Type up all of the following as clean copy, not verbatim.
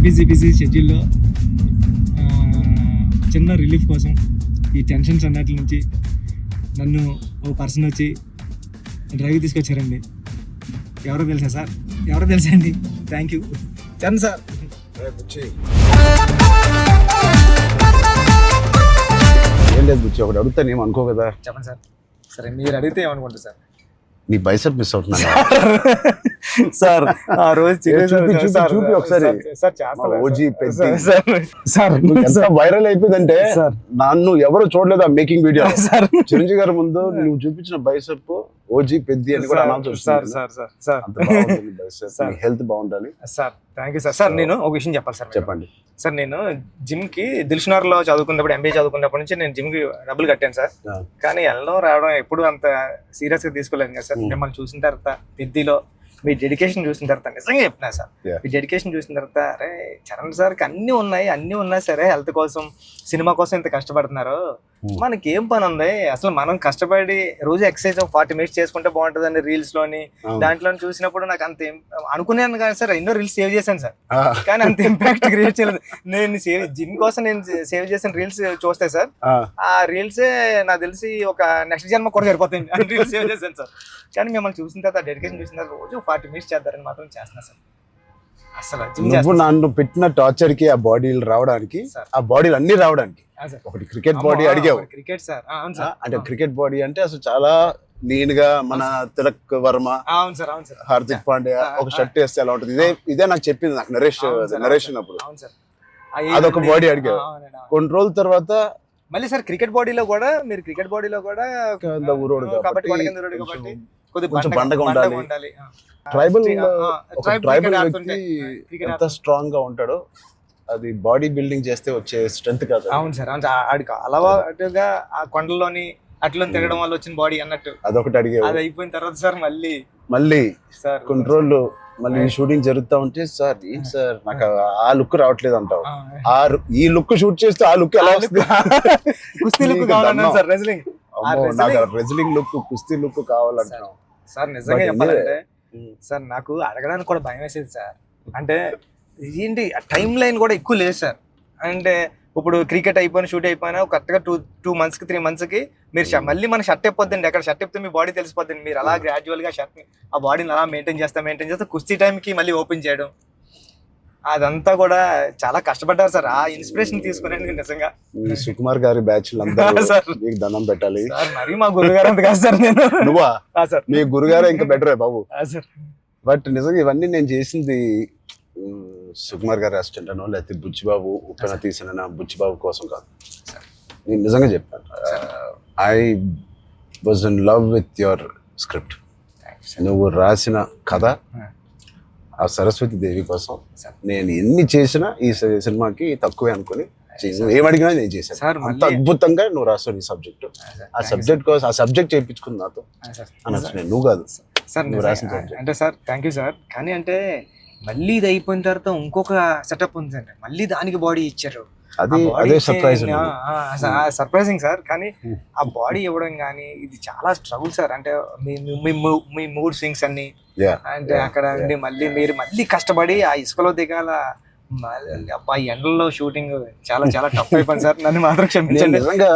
Busy షెడ్యూల్లో చిన్న relief కోసం ఈ టెన్షన్స్ అన్నట్ల నుంచి నన్ను ఓ పర్సన్ వచ్చి డ్రైవ్ తీసుకొచ్చారండి. ఎవరో తెలుసా అండి. Thank you Charan sir. ఏం లేదు బుచ్చి, ఒకటి అడుగుతాను ఏం అనుకో కదా. చెప్పండి సార్. సరే మీరు అడిగితే ఏమనుకుంటారు సార్? నీ బైసెప్ మిస్ అవుతున్నా సార్. ఆ రోజు చూపి ఒకసారి. ఓజీ సార్ వైరల్ అయిపోయిందంటే నన్ను ఎవరు చూడలేదు ఆ మేకింగ్ వీడియో. చిరంజీవి గారి ముందు నువ్వు చూపించిన బైసెప్ ఓజీ పెద్ది అని కూడా అనౌన్స్ చేస్తుంది. హెల్త్ బాగుండాలి sir. Thank you sir. Sir నేను ఒక విషయం చెప్పాలి సార్. చెప్పండి సార్. నేను జిమ్ కి దిల్షునగర్ లో చదువుకున్నప్పుడు, ఎంబీఏ చదువుకున్నప్పటి నుంచి నేను జిమ్ కి డబ్బులు కట్టాను సార్. కానీ వెళ్ళడం రావడం ఎప్పుడు అంత సీరియస్ గా తీసుకోలేదు కదా సార్. మిమ్మల్ని చూసిన తర్వాత పెద్దిలో మీ డెడికేషన్ చూసిన తర్వాత నిజంగా చెప్తున్నా సార్, మీ డెడికేషన్ చూసిన తర్వాత అరే చరణ్ సార్కి అన్ని ఉన్నాయి సరే, హెల్త్ కోసం సినిమా కోసం ఇంత కష్టపడుతున్నారు, మనకి ఏం పని ఉంది అసలు? మనం కష్టపడి రోజు ఎక్సర్సైజ్ 40 minutes చేసుకుంటే బాగుంటుందని రీల్స్ లోని దాంట్లో చూసినప్పుడు నాకు అంత అనుకున్నాను కానీ సార్, ఎన్నో రీల్స్ సేవ్ చేశాను సార్, కానీ అంత ఇంపాక్ట్ క్రియేట్ చేయలేదు. నేను జిమ్ కోసం నేను సేవ్ చేసిన రీల్స్ చూస్తే సార్, ఆ రీల్సే నాకు తెలిసి ఒక నెక్స్ట్ జన్మ కూడా సరిపోతాయి రీల్స్ సేవ్ చేశాను సార్. కానీ మిమ్మల్ని చూసిన తర్వాత డెడికేషన్ చూసిన తర్వాత రోజు 40 minutes చేద్దారని మాత్రం చేస్తున్నా సార్. అసలు నువ్వు నన్ను పెట్టిన టార్చర్ కి ఆ బాడీలు రావడానికి, ఆ బాడీలు అన్ని రావడానికి ఒకటి క్రికెట్ బాడీ అడిగావు. క్రికెట్ సార్ అంటే క్రికెట్ బాడీ అంటే అసలు చాలా లీన్ గా మన తిలక్ వర్మ, హార్దిక్ పాండ్యా ఒక షర్ట్ వేస్తే ఎలా ఉంటుంది, ఇదే నాకు చెప్పింది, నాకు నరేషన్ అప్పుడు అదొక బాడీ అడిగావు. కొన్ని రోజుల తర్వాత మళ్ళీ సార్ క్రికెట్ బాడీలో కూడా మీరు క్రికెట్ బాడీలో కూడా కొంచెం బండగా ఉండాలి. ట్రైబల్ వ్యక్తి ఎంత స్ట్రాంగ్ గా ఉంటాడో అది బాడీ బిల్డింగ్ చేస్తే వచ్చే స్ట్రెంత్ కాదు. అవును సార్. ఆడికి అలవాటుగా ఆ కొండల్లోని అట్లా తిరగడం వల్ల వచ్చిన బాడీ అన్నట్టు అదొకటి అడిగావు. అది అయిపోయిన తర్వాత సార్ మళ్ళీ సార్ కొన్ని రోజులు మళ్ళీ షూటింగ్ జరుగుతా ఉంటే సార్ ఏంటి సార్ నాకు ఆ లుక్ రావట్లేదు అంటావు. ఈ లుక్ షూట్ చేస్తే ఆ లుక్ ఎలా వస్తుంది? కుస్తీ లుక్ కావాలన్నా సార్, రెజ్లింగ్ లుక్, కుస్తీ లుక్ కావాలంటావు సార్. నిజంగా చెప్పాలంటే సార్ నాకు అడగడానికి కూడా భయం వేసేది సార్. అంటే ఏంటి టైం లైన్ కూడా ఎక్కువ లేదు సార్. అంటే ఇప్పుడు క్రికెట్ అయిపోయిన షూట్ అయిపోయినా కరెక్ట్గా 2 months 3 months మీరు మళ్ళీ మన షర్ట్ అయిపోద్దండి. ఎక్కడ షర్ట్ అయిపోతే మీ బాడీ తెలిసిపోద్దండి. మీరు అలా గ్రాడ్యువల్ గా షర్ట్ ఆ బాడీని అలా మెయింటైన్ చేస్తే కుస్తీ టైంకి మళ్ళీ ఓపెన్ చేయడం, అదంతా కూడా చాలా కష్టపడ్డారు సార్. ఆ ఇన్స్పిరేషన్ తీసుకునేందుకు నిజంగా సుకుమార్ గారి బ్యాచ్ మీకు దండం పెట్టాలి సార్. మరి మా గురుగారు అంత కాదు సార్. నేను నువ్వా సార్? మీ గురుగారు ఇంకా బెటరే బాబు సార్. బట్ నిజంగా ఇవన్నీ నేను చేసింది సుకుమార్ గారి అసిస్టెంట్ అనో లేకపోతే బుచ్చిబాబు ఉప్పెన తీసిన బుచ్చిబాబు కోసం కాదు. నేను నిజంగా చెప్పాను, I was in love with your script. నువ్వు రాసిన కథ ఆ సరస్వతి దేవి కోసం నేను ఎన్ని చేసినా ఈ సినిమాకి తక్కువే అనుకుని ఏమడిగినా నేను చేశాను. అంత అద్భుతంగా నువ్వు రాసావు ఈ సబ్జెక్టు. ఆ సబ్జెక్ట్ కోసం ఆ సబ్జెక్ట్ చేయించుకుంది నాతో అనొచ్చు. నువ్వు కాదు సార్ నువ్వు రాసిన సబ్జెక్ట్ అంటే సార్. Thank you sir. కానీ అంటే మళ్ళీ ఇది అయిపోయిన తర్వాత ఇంకొక సెటప్ ఉంది అండి, మళ్ళీ దానికి బాడీ ఇచ్చారు. అదే సర్ప్రైజింగ్ సార్. కానీ ఆ బాడీ ఇవ్వడం కానీ ఇది చాలా స్ట్రగుల్ సార్. అంటే మీ మూడ్ స్వింగ్స్ అన్ని అంటే అక్కడ మళ్ళీ మీరు కష్టపడి ఆ ఇసుకలో దిగాల, అబ్బా ఎండల్లో షూటింగ్ చాలా చాలా టఫ్ అయిపోయింది సార్. నన్ను మాత్రం క్షమించండి. నిజంగా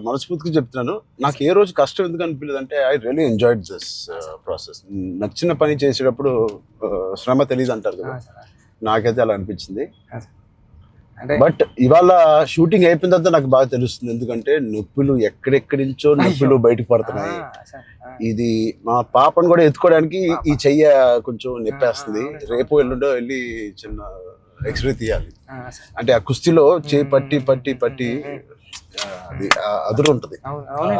మనస్ఫూర్తిగా చెప్తున్నాను, నాకు ఏ రోజు కష్టం ఎందుకు అనిపించలేదు అంటే I really enjoyed this process. నచ్చిన పని చేసేటప్పుడు శ్రమ తెలియదు అంటారు కదా, నాకైతే అలా అనిపించింది. బట్ ఇవాళ షూటింగ్ అయిపోయిన తర్వాత నాకు బాగా తెలుస్తుంది, ఎందుకంటే నొప్పులు ఎక్కడెక్కడి నుంచో నొప్పులు బయటకు పడుతున్నాయి. ఇది మా పాపను కూడా ఎత్తుకోవడానికి ఈ చెయ్య కొంచెం నొప్పేస్తుంది. రేపు ఎల్లుండో వెళ్ళి చిన్న ఎక్స్రే తీయాలి. అంటే ఆ కుస్తీలో చేయి పట్టి అది అదురు ఉంటది,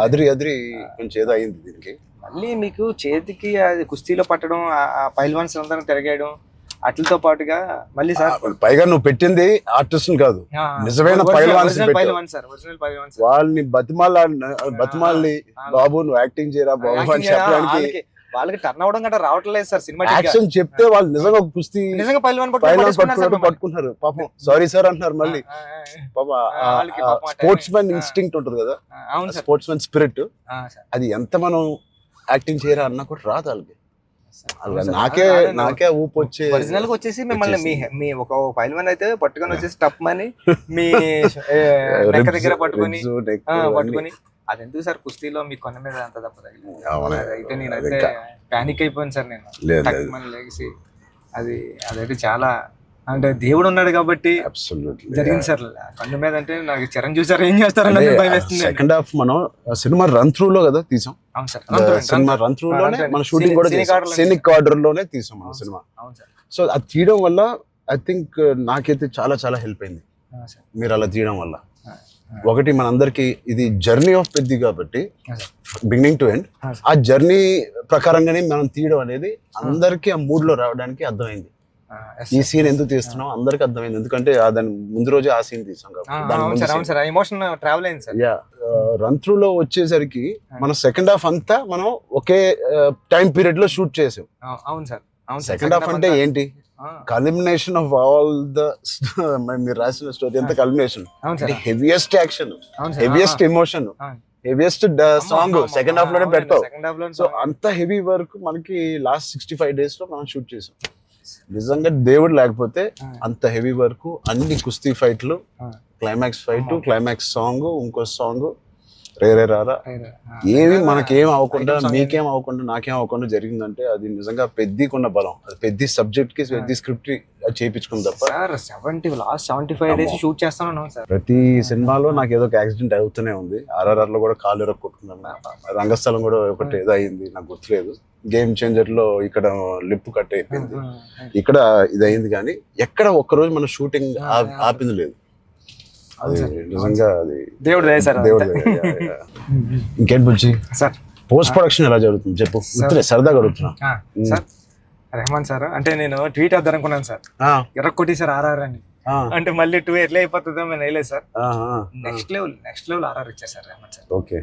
అదిరి కొంచెం ఏదో అయింది దీనికి. మళ్ళీ మీకు చేతికి అది కుస్తీలో పట్టడం, ఆ పైల్వాన్స్ అందరం తిరగేయడం అట్లతో పాటుగా మళ్ళీ సార్ పైగా నువ్వు పెట్టింది ఆర్టిస్ట్ కాదు, నిజమైన పైల్వాన్స్. వాళ్ళని బతిమాలి బాబు నువ్వు యాక్టింగ్ చేయరా బాబు అని చెప్పడానికి వాళ్ళకి టర్న్ అవడం గట్రా రావట్లేదు సార్. సినిమా యాక్షన్ చెప్తే వాళ్ళు నిజంగా కుస్తీ నిజంగా పైల్వాన్ పట్టుకుంటారు. పాపం సారీ సార్ అంటున్నారు. మళ్ళీ స్పోర్ట్స్ మ్యాన్ ఇన్స్టింక్ట్ ఉంటుంది కదా, స్పోర్ట్స్ మ్యాన్ స్పిరిట్, అది ఎంత మనం యాక్టింగ్ చేయరా అన్నా కూడా రాదు వాళ్ళకి. అలా నాకే ఊపు వచ్చే ఒరిజినల్ గా వచ్చేసి మిమ్మల్ని మీ ఒక ఫైల్ వన్ అయితే పట్టుకొని వచ్చేసి టప్ మని మీ నెక్క దగ్గర పట్టుకొని అది ఎందుకు సార్ కుస్తీలో మీ కొన్న మీద అంత దెబ్బ తగిలింది అయితే నేనైతే పానిక్ అయిపోయాను సార్ నేను టక్ మని లేచి అదైతే చాలా అంటే దేవుడు ఉన్నాడు కాబట్టి జరిగింది సార్ కన్ను మీద అంటే నాకు చిరంజీవి సార్ ఏం చేస్తారని భయం వేస్తుంది. సెకండ్ హాఫ్ మనం సినిమా రన్ త్రూ లో కదా తీసాం. అవును సార్, సినిమా రన్ త్రూ లోనే మన షూటింగ్ కూడా సీనిక్ ఆర్డర్ లోనే తీసాం మన సినిమా. సో అది తీయడం వల్ల ఐ థింక్ నాకైతే చాలా చాలా హెల్ప్ అయింది మీరు అలా తీయడం వల్ల. ఒకటి మనందరికి ఇది జర్నీ ఆఫ్ పెద్ది కాబట్టి బిగినింగ్ టు ఎండ్ ఆ జర్నీ ప్రకారంగానే మనం తీయడం అనేది అందరికి ఆ మూడ్ లో రావడానికి అర్థమైంది. ఈ సీన్ ఎందుకు తీస్తున్నాం అందరికి అర్థమైంది, ఎందుకంటే దాని ముందు రోజే ఆ సీన్ తీసాం కాబట్టి. రన్ త్రూ లో వచ్చేసరికి మన సెకండ్ హాఫ్ అంతా మనం ఒకే టైం పీరియడ్ లో షూట్ చేసాం. సెకండ్ హాఫ్ అంటే ఏంటి, కల్మినేషన్ ఆఫ్ ఆల్ ద మీరు రాసిన స్టోరీ అంతా culmination. Heaviest action, heaviest emotion, heaviest song second half లోనే పెడతావు. సో అంత హెవీ వర్క్ మనకి లాస్ట్ 65 days లో మనం షూట్ చేసాం. నిజంగా దేవుడు లేకపోతే అంత హెవీ వర్క్, అన్ని కుస్తీ ఫైట్లు, క్లైమాక్స్ ఫైట్, క్లైమాక్స్ సాంగ్, ఇంకో సాంగ్ రే రారా ఏమి మనకేం అవ్వకుండా మీకేం అవ్వకుండా నాకేం అవ్వకుండా జరిగిందంటే అది నిజంగా పెద్దకున్న బలం. అది పెద్ద సబ్జెక్ట్ కి పెద్ద స్క్రిప్ట్ చేయించుకుంది తప్ప. లాస్ట్ 75 days షూట్ చేస్తాను సార్. ప్రతి సినిమాలో నాకు ఏదో ఒక యాక్సిడెంట్ అవుతూనే ఉంది. RRR లో కూడా కాలు ఎరగ కొట్టుకున్నాను, రంగస్థలం కూడా ఒకటి ఏదో అయింది నాకు గుర్తులేదు. గేమ్ చేంజర్ లో ఇక్కడ లిప్ కట్ అయిపోయింది, ఇక్కడ ఇది అయింది. కానీ ఎక్కడ ఒక్కరోజు మన షూటింగ్ ఆపింది లేదు. అది నిజంగా అది దేవుడు ఇంకేంటి బుజ్జి సార్ పోస్ట్ ప్రొడక్షన్ ఎలా జరుగుతుంది చెప్పు, సరదాగా అడుగుతున్నా. సార్ రెహమాన్ సార్ అంటే నేను ట్వీట్ వద్దాం అనుకున్నాను సార్, ఎర్రకొట్టి సార్ RRR అని. అంటే మళ్ళీ 2 ఎట్లా అయిపోతుందో మేము వేయలేదు సార్. నెక్స్ట్ లెవెల్ RRR ఇచ్చారు సార్ రెహమాన్ సార్. ఓకే